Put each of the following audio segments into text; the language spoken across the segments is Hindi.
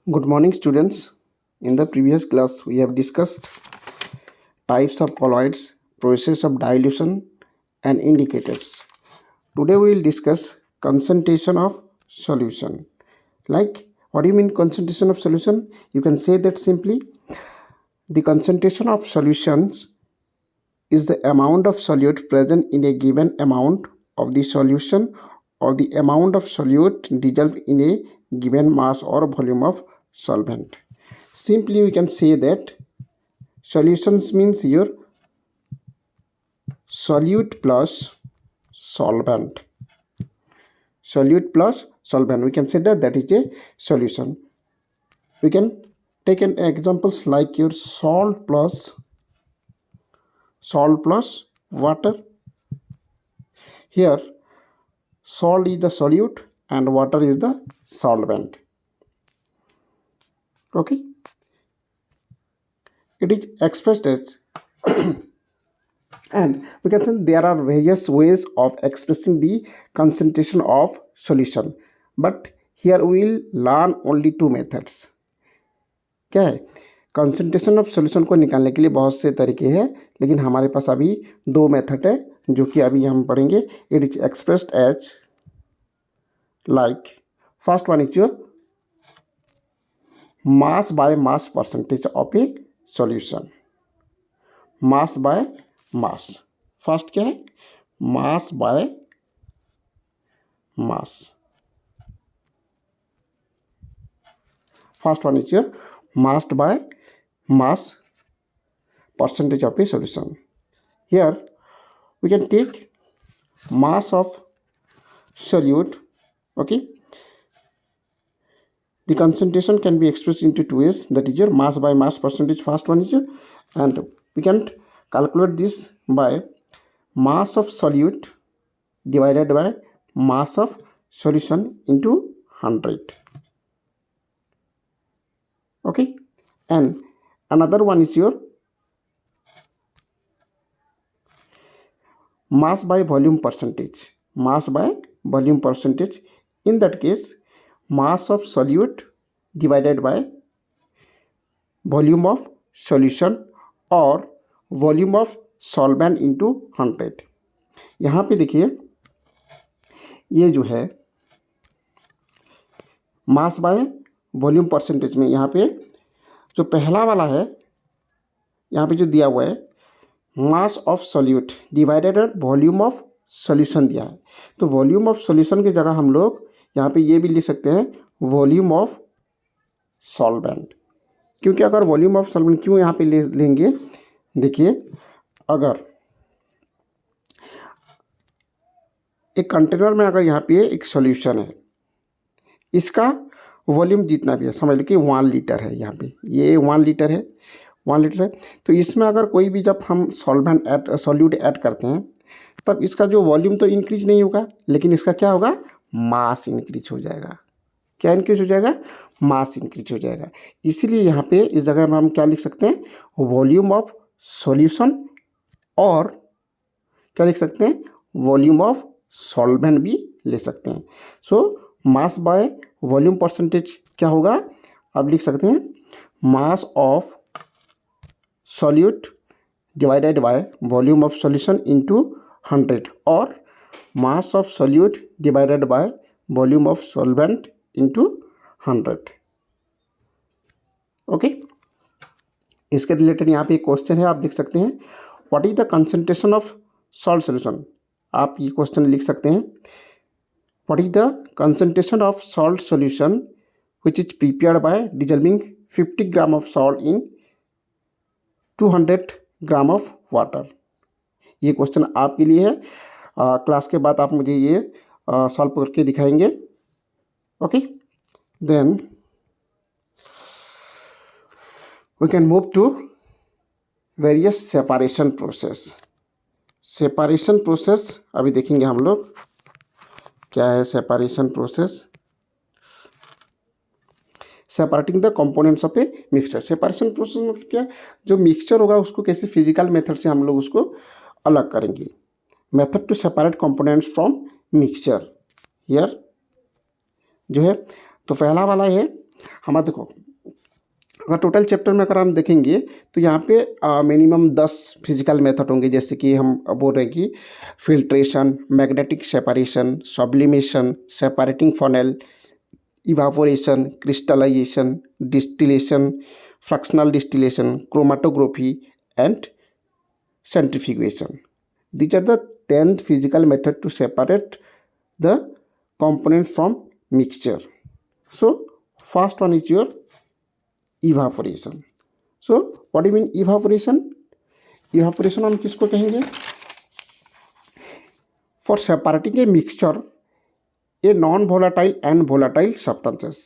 Good morning, students. In the previous class, we have discussed types of colloids, process of dilution, and indicators. Today, we will discuss concentration of solution. Like, what do you mean concentration of solution? You can say that simply the concentration of solutions is the amount of solute present in a given amount of the solution or the amount of solute dissolved in a given mass or volume of solvent. Simply, we can say that solutions means your solute plus solvent. Solute plus solvent. We can say that is a solution. We can take an examples like your salt plus water. Here, salt is the solute and water is the solvent. Okay, it is expressed as and we can say there are various ways of expressing the concentration of solution, but here we will learn only two methods. क्या है, कंसंट्रेशन ऑफ सॉल्यूशन को निकालने के लिए बहुत से तरीके हैं, लेकिन हमारे पास अभी दो मेथड है जो कि अभी हम पढ़ेंगे. It is expressed as like first one is your mass by mass percentage of a solution. Mass by mass. First क्या है, mass by mass. First one is your mass by mass percentage of a solution. Here we can take mass of solute. Okay, the concentration can be expressed into two ways, that is your mass by mass percentage. First one is your, and we can calculate this by mass of solute divided by mass of solution into 100. Okay, and another one is your mass by volume percentage. Mass by volume percentage. In that case, mass of solute divided by volume of solution or volume of solvent into 100. यहाँ पे देखिए, ये जो है मास बाय वॉल्यूम परसेंटेज में यहाँ पे जो पहला वाला है, यहाँ पे जो दिया हुआ है mass of solute divided by volume of solution दिया है, तो वॉल्यूम ऑफ सॉल्यूशन की जगह हम लोग यहाँ पे ये भी लिख सकते हैं वॉल्यूम ऑफ सॉल्वेंट. क्योंकि अगर वॉल्यूम ऑफ सॉल्वेंट क्यों यहाँ पे लेंगे, देखिए अगर एक कंटेनर में अगर यहाँ पे एक सॉल्यूशन है, इसका वॉल्यूम जितना भी है, समझ लो कि 1 लीटर है, यहाँ पे ये 1 लीटर है, 1 लीटर है, तो इसमें अगर कोई भी जब हम सॉल्यूट ऐड करते हैं तब इसका जो वॉल्यूम तो इंक्रीज नहीं होगा, लेकिन इसका क्या होगा, मास इंक्रीज हो जाएगा. क्या इंक्रीज हो जाएगा, मास इंक्रीज हो जाएगा. इसीलिए यहाँ पे इस जगह में हम क्या लिख सकते हैं, वॉल्यूम ऑफ सॉल्यूशन, और क्या लिख सकते हैं, वॉल्यूम ऑफ सॉल्वेंट भी ले सकते हैं. सो मास बाय वॉल्यूम परसेंटेज क्या होगा, आप लिख सकते हैं mass of solute divided by volume of solution into 100 और mass of solute divided by volume of solvent into 100. Okay, इसके रिलेटेड यहाँ पे एक क्वेश्चन है, आप देख सकते हैं what is the concentration of salt solution. आप ये क्वेश्चन लिख सकते हैं what is the concentration of salt solution which is prepared by dissolving 50 gram of salt in 200 gram of water. ये क्वेश्चन आपके लिए है. क्लास के बाद आप मुझे ये सॉल्व करके दिखाएंगे. Okay, then we can move to various separation process. Separation process अभी देखेंगे हम लोग क्या है separation process. Separating the components of a mixture. Separation process मतलब क्या, जो मिक्सचर होगा उसको कैसे फिजिकल मेथड से हम लोग उसको अलग करेंगे. Method to separate components from mixture. Here जो है, तो पहला वाला है हमारा देखो, अगर टोटल चैप्टर में अगर हम देखेंगे तो यहाँ पे मिनिमम 10 फिजिकल मेथड होंगे, जैसे कि हम बोल रहे हैं कि filtration, magnetic separation, sublimation, separating funnel, evaporation, crystallisation, distillation, fractional distillation, chromatography and centrifugation. These are the 10 physical method to separate the components from mixture. So first one is your evaporation. So what do you mean evaporation? Evaporation हम किसको कहेंगे? For separating a mixture, a non-volatile and volatile substances.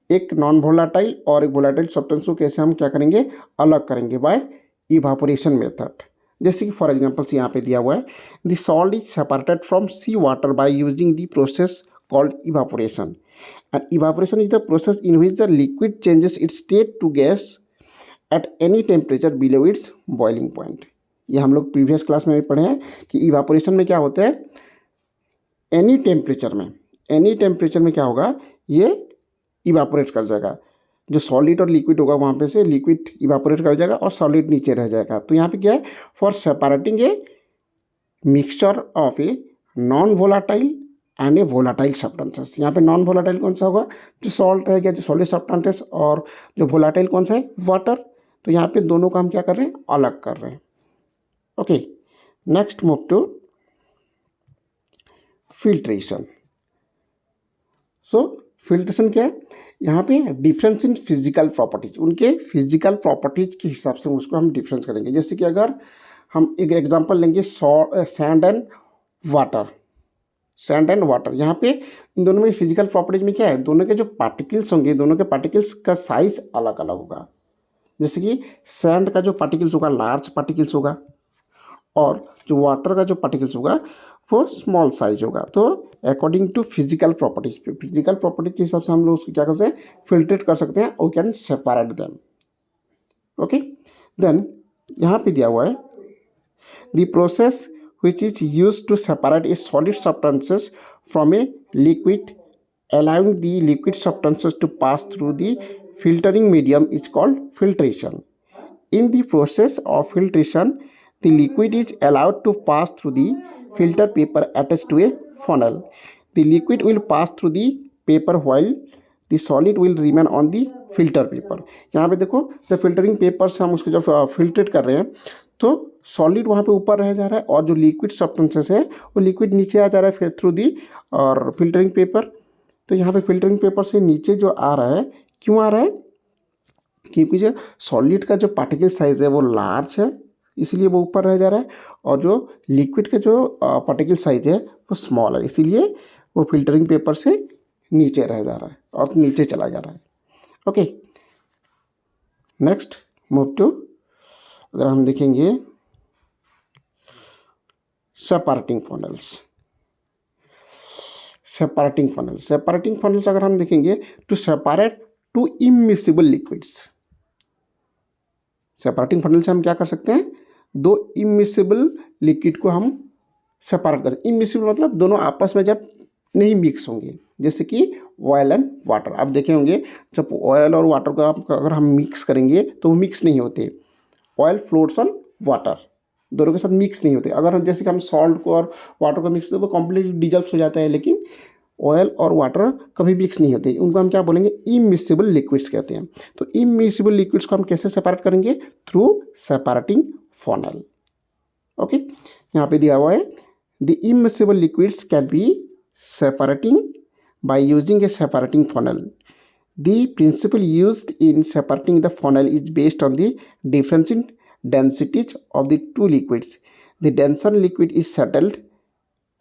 एक नॉन वोलाटाइल और एक वोलाटाइल सब्सटेंस को कैसे हम क्या करेंगे, अलग करेंगे बाय इवापोरेशन मेथड। जैसे कि फॉर एग्जांपल्स यहाँ पे दिया हुआ है, the salt is separated from sea water by using the process called evaporation, and evaporation is the process in which the liquid changes its state to gas at any temperature below its boiling point. ये हम लोग प्रीवियस क्लास में भी पढ़े हैं कि इवापोरेशन में क्या होता है, एनी टेम्परेचर में क्या होगा, ये इवापोरेट कर जाएगा। जो सॉलिड और लिक्विड होगा वहाँ पे से लिक्विड इवापोरेट कर जाएगा और सॉलिड नीचे रह जाएगा। तो यहाँ पे क्या है, for separating a mixture of a non volatile and A volatile substances. यहाँ पे नॉन वोलाटाइल कौन सा होगा, जो सॉल्ट है, जो सॉलिड सब्सटेंसेस, और जो वोलाटाइल कौन सा है, वाटर। तो यहाँ पे दोनों का हम क्या कर रहे हैं, अलग कर रहे हैं। Okay, next move to filtration. So filtration क्या है, यहाँ पे डिफरेंस इन फिजिकल प्रॉपर्टीज, उनके फिजिकल प्रॉपर्टीज के हिसाब से उसको हम डिफरेंस करेंगे। जैसे कि अगर हम एक एग्जांपल लेंगे सैंड एंड वाटर, यहाँ पे इन दोनों में फिजिकल प्रॉपर्टीज में क्या है, दोनों के जो पार्टिकल्स होंगे, दोनों के पार्टिकल्स का साइज अलग अलग होगा। जैसे कि सैंड का जो पार्टिकल्स होगा लार्ज पार्टिकल्स होगा, और जो वाटर का जो पार्टिकल्स होगा वो स्मॉल साइज होगा। तो अकॉर्डिंग टू फिजिकल प्रॉपर्टीज के हिसाब से हम लोग उसको क्या कर सकते हैं, फिल्ट्रेट कर सकते हैं, और can separate them. Okay, then यहाँ पे दिया हुआ है, the process which is used to separate a solid substances from a liquid, allowing the liquid substances to pass through the filtering medium, is called filtration. In the process of filtration, the liquid is allowed to pass through the filter paper attached to a funnel. The liquid will pass through the paper while the solid will remain on the filter paper. यहाँ पे देखो, जब फिल्टरिंग पेपर से हम उसको जब फिल्ट्रेट कर रहे हैं तो सॉलिड वहाँ पे ऊपर रह जा रहा है, और जो लिक्विड सब्सटेंसेस है वो लिक्विड नीचे आ जा रहा है फिर थ्रू दी और फिल्टरिंग पेपर। तो यहाँ पे फिल्टरिंग पेपर से नीचे जो आ रहा है, क्यों आ रहा है, क्योंकि जो सॉलिड का जो पार्टिकल साइज है वो लार्ज है, इसलिए वो ऊपर रह जा रहा है, और जो लिक्विड का जो पार्टिकल साइज है वो स्मॉल है, इसीलिए वो फिल्टरिंग पेपर से नीचे रह जा रहा है और नीचे चला जा रहा है। ओके, नेक्स्ट मूव टू, अगर हम देखेंगे सेपरेटिंग फनल्स अगर हम देखेंगे, to separate two immiscible liquids. Separating funnel से हम क्या कर सकते हैं, दो इमिसिबल लिक्विड को हम सेपरेट कर सकते हैं। इमिसिबल मतलब दोनों आपस में जब नहीं मिक्स होंगे, जैसे कि ऑयल एंड वाटर। आप देखे होंगे जब ऑयल और वाटर को अगर हम मिक्स करेंगे तो वो मिक्स नहीं होते, ऑयल फ्लोट्स ऑन वाटर, दोनों के साथ मिक्स नहीं होते। अगर हम जैसे कि हम सॉल्ट को और वाटर को मिक्स करते तो कम्प्लीटली डिजल्व हो जाता है, लेकिन ऑयल और वाटर कभी मिक्स नहीं होते, उनको हम क्या बोलेंगे, इमिसिबल लिक्विड्स कहते हैं। तो इमिसिबल लिक्विड्स को हम कैसे सेपरेट करेंगे, थ्रू सेपरेटिंग फनल। ओके, यहाँ पे दिया हुआ है, the immiscible liquids can be separating by using a separating funnel. The principle used in separating the funnel is based on the difference in densities of the two liquids. The denser liquid is settled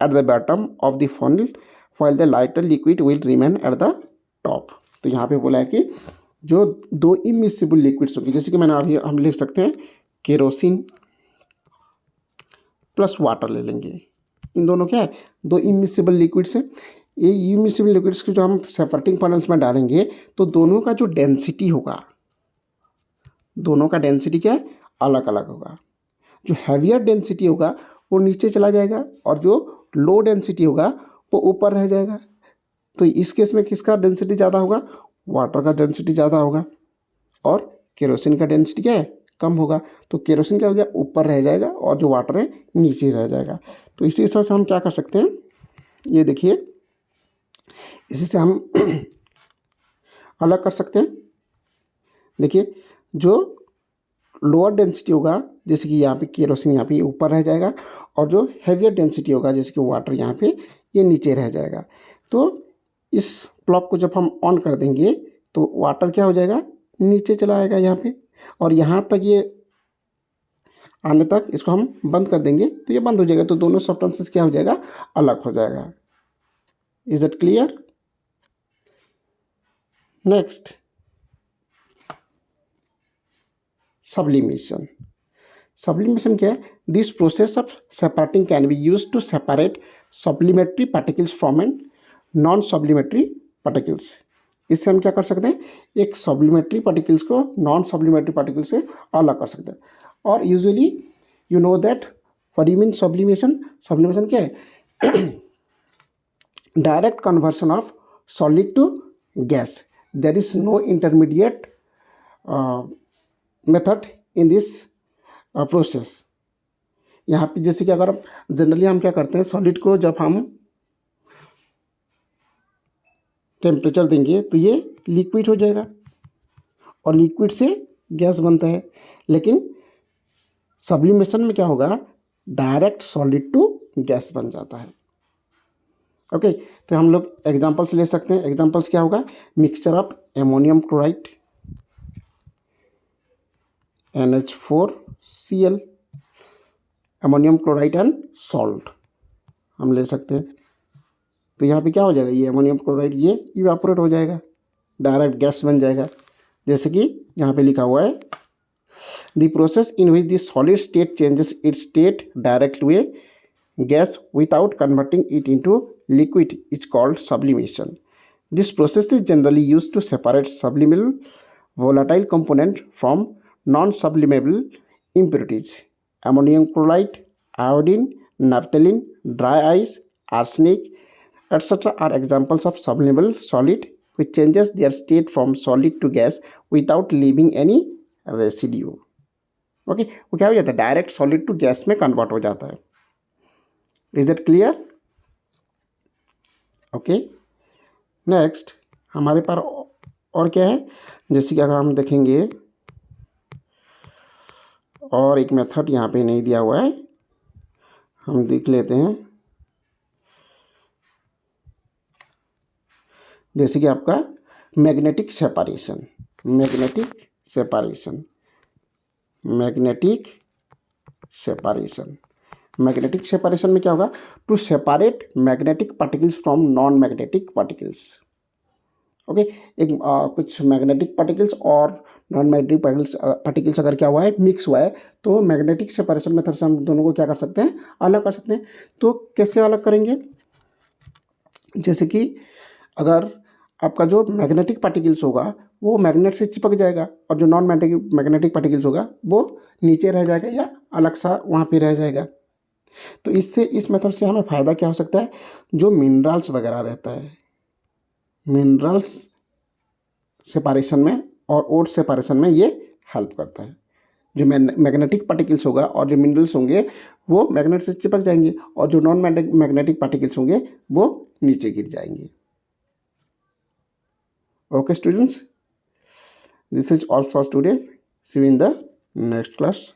at the bottom of the funnel while the lighter liquid will remain at the top. तो यहाँ पे बोला है कि जो दो इमिसिबल लिक्विड्स होंगे, जैसे कि मैंने अभी हम लिख सकते हैं केरोसिन प्लस वाटर ले लेंगे, इन दोनों क्या है, दो इमिसिबल लिक्विड्स हैं। ये इमिसिबल लिक्विड्स को जो हम सेपरेटिंग फनल्स में डालेंगे तो दोनों का जो डेंसिटी होगा, दोनों का डेंसिटी क्या है, अलग अलग होगा। जो हैवियर डेंसिटी होगा वो नीचे चला जाएगा, और जो लो डेंसिटी होगा वो ऊपर रह जाएगा। तो इस केस में किसका डेंसिटी ज़्यादा होगा, वाटर का डेंसिटी ज़्यादा होगा और केरोसिन का डेंसिटी क्या है, कम होगा। तो केरोसिन क्या हो गया, ऊपर रह जाएगा और जो वाटर है नीचे रह जाएगा। तो इसी हिसाब से हम क्या कर सकते हैं, ये देखिए इसी से हम अलग कर सकते हैं। देखिए जो लोअर डेंसिटी होगा, जैसे कि यहाँ पे केरोसिन यहाँ पे ऊपर रह जाएगा, और जो हैवियर डेंसिटी होगा जैसे कि वाटर यहाँ पे ये नीचे रह जाएगा। तो इस प्लग को जब हम ऑन कर देंगे तो वाटर क्या हो जाएगा, नीचे चला आएगा यहाँ पे, और यहाँ तक ये आने तक इसको हम बंद कर देंगे तो ये बंद हो जाएगा। तो दोनों सब्सटेंसेस क्या हो जाएगा, अलग हो जाएगा। Is it clear? Next, sublimation. Sublimation क्या है, this process of separating can be use to separate supplementary particles from an non supplementary particles. इससे हम क्या कर सकते हैं, एक सप्लीमेंट्री पार्टिकल्स को नॉन सप्लीमेंट्री पार्टिकल से अलग कर सकते हैं। और usually you know that what you mean sublimation. Sublimation क्या है, direct conversion of solid to gas. There is no intermediate method in this process. यहाँ पे जैसे कि अगर जनरली हम क्या करते हैं, सॉलिड को जब हम टेम्परेचर देंगे तो ये लिक्विड हो जाएगा और लिक्विड से गैस बनता है। लेकिन सब्लिमेशन में क्या होगा, डायरेक्ट सॉलिड टू गैस बन जाता है। ओके, तो हम लोग एग्जांपल्स ले सकते हैं। एग्जांपल्स क्या होगा, mixture of ammonium chloride NH4Cl, ammonium chloride and salt हम ले सकते हैं। तो यहाँ पे क्या हो जाएगा, ये अमोनियम क्लोराइड ये इवापोरेट हो जाएगा, डायरेक्ट गैस बन जाएगा। जैसे कि यहाँ पे लिखा हुआ है, the process in which the solid state changes its state direct to a gas without converting it into liquid is called sublimation. This process is generally used to separate sublimable volatile component from non-sublimable impurities. Ammonium chloride, iodine, naphthalene, dry ice, arsenic, etc. are examples of sublimable solid which changes their state from solid to gas without leaving any residue. Okay, वो क्या हो जाता है, डायरेक्ट सॉलिड टू गैस में कन्वर्ट हो जाता है। Is it clear? Okay, next हमारे पास और क्या है, जैसे कि अगर हम देखेंगे और एक मेथड यहाँ पे नहीं दिया हुआ है, हम देख लेते हैं। जैसे कि आपका magnetic separation, magnetic separation, magnetic separation. Magnetic separation में क्या होगा, to separate magnetic particles from non magnetic particles. Okay, एक कुछ मैग्नेटिक पार्टिकल्स और नॉन मैग्नेटिक पार्टिकल्स अगर क्या हुआ है, मिक्स हुआ है, तो मैग्नेटिक सेपरेशन मेथड से हम दोनों को क्या कर सकते हैं, अलग कर सकते हैं। तो कैसे अलग करेंगे, जैसे कि अगर आपका जो मैग्नेटिक पार्टिकल्स होगा वो मैग्नेट से चिपक जाएगा और जो नॉन मैग्नेटिक पार्टिकल्स होगा वो नीचे रह जाएगा या अलग सा वहाँ पे रह जाएगा। तो इससे, इस मेथड से हमें फ़ायदा क्या हो सकता है, जो मिनरल्स वगैरह रहता है, मिनरल्स सेपरेशन में और ओड सेपरेशन में ये हेल्प करता है। जो मैग्नेटिक पार्टिकल्स होगा और जो मिनरल्स होंगे वो मैग्नेट से चिपक जाएंगे और जो नॉन मैग्नेटिक पार्टिकल्स होंगे वो नीचे गिर जाएंगे। Okay students, this is all for today, see you in the next class.